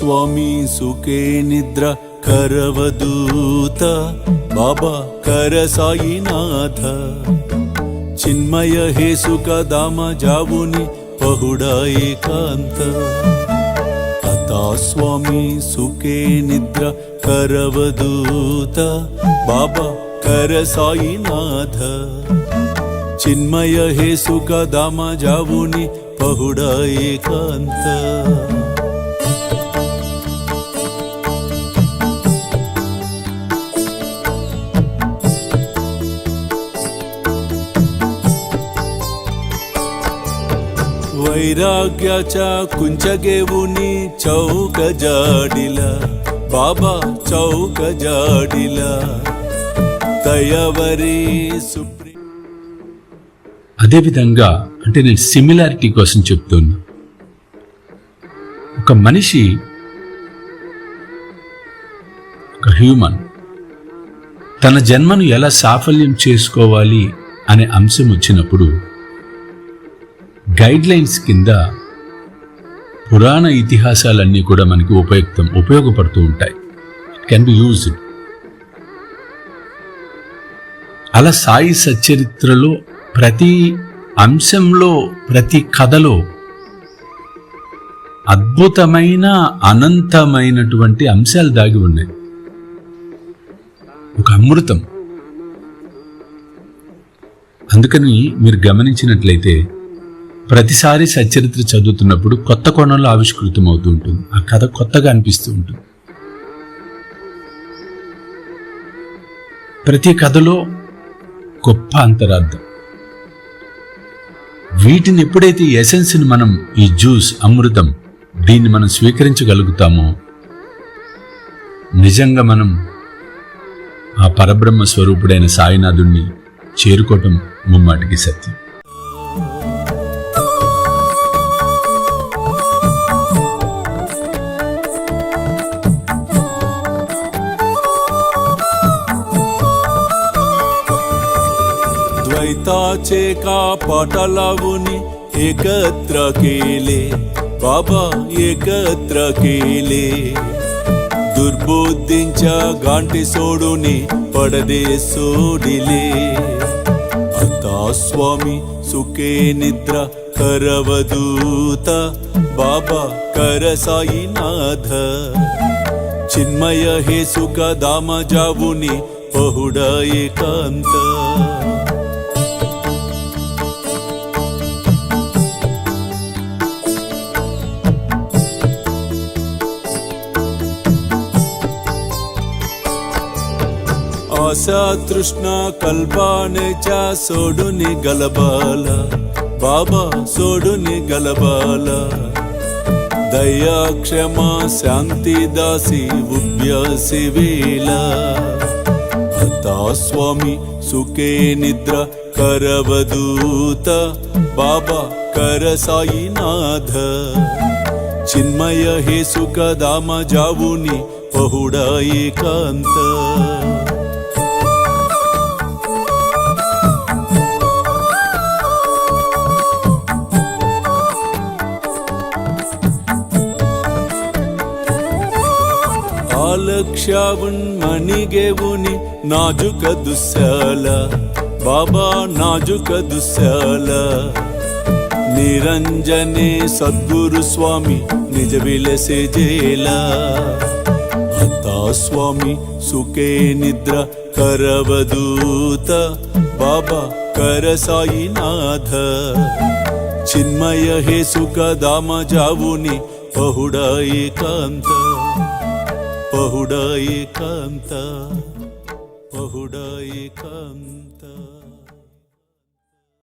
स्वामी सुखे निद्रा करवदूत बाबा कर साईनाथ चिन्मय हे सुख धाम जाऊनी पहुडा एकांत आता स्वामी सुखे निद्रा करवदूत बाबा कर साईनाथ चिन्मय हे सुख धाम जाऊनी पहुडा एकांत वैराग्याच्या कुंचगेवुनी चौक जाडिला बाबा चौक जाडिला दयावरी सुप्री అదే విధంగా అంటే నేను సిమిలారిటీ కోసం చెప్తున్నా. ఒక మనిషి ఒక హ్యూమన్ తన జన్మను ఎలా సాఫల్యం చేసుకోవాలి అనే అంశం వచ్చినప్పుడు గైడ్ లైన్స్ కింద పురాణ ఇతిహాసాలన్నీ కూడా మనకి ఉపయోగపడుతూ ఉంటాయి. It can be used. అలా సాయి సచ్చరిత్రలో ప్రతి అంశంలో ప్రతి కథలో అద్భుతమైన అనంతమైనటువంటి అంశాలు దాగి ఉన్నాయి. ఒక అమృతం. అందుకని మీరు గమనించినట్లయితే ప్రతిసారి సచ్చరిత్ర చదువుతున్నప్పుడు కొత్త కోణంలో ఆవిష్కృతం అవుతూ ఉంటుంది. ఆ కథ కొత్తగా అనిపిస్తూ ఉంటుంది. ప్రతి కథలో గొప్ప అంతరార్థం. వీటిని ఎప్పుడైతే ఎసెన్స్ని మనం ఈ జ్యూస్ అమృతం దీన్ని మనం స్వీకరించగలుగుతామో నిజంగా మనం ఆ పరబ్రహ్మ స్వరూపుడైన సాయినాథుణ్ణి చేరుకోవటం ముమ్మాటికి సత్యం. द्वैताचे का पाटालावून एकत्र केले बाबा एकत्र केले दुर्बुद्धींच्या गांठी सोडून पडदे सोडिले आता स्वामी सुखे निद्रा करवदूत बाबा कर साईनाथ चिन्मय हे सुख धाम जाऊन पहुडा एकांत आशा तृष्णा कल्पनेच्या सोडून गलबाला बाबा सोडून गलबाला दया क्षमा शांती दासी उभ्य सेवेला आता स्वामी सुखे निद्रा करवदूत बाबा कर साईनाथ चिन्मय हे सुख धाम जाऊन पहुडा एकांत लक्षावून मणिगेवूनी नाजुक दुस्याला बाबा नाजुक दुस्याला निरंजने सद्गुरु स्वामी निज विलसे जेला आता स्वामी सुखे निद्रा करवदूत बाबा कर साईनाथ चिन्मय हे सुख धाम जाऊन पहुडा एकांत पहुडा एकांत पहुडा एकांत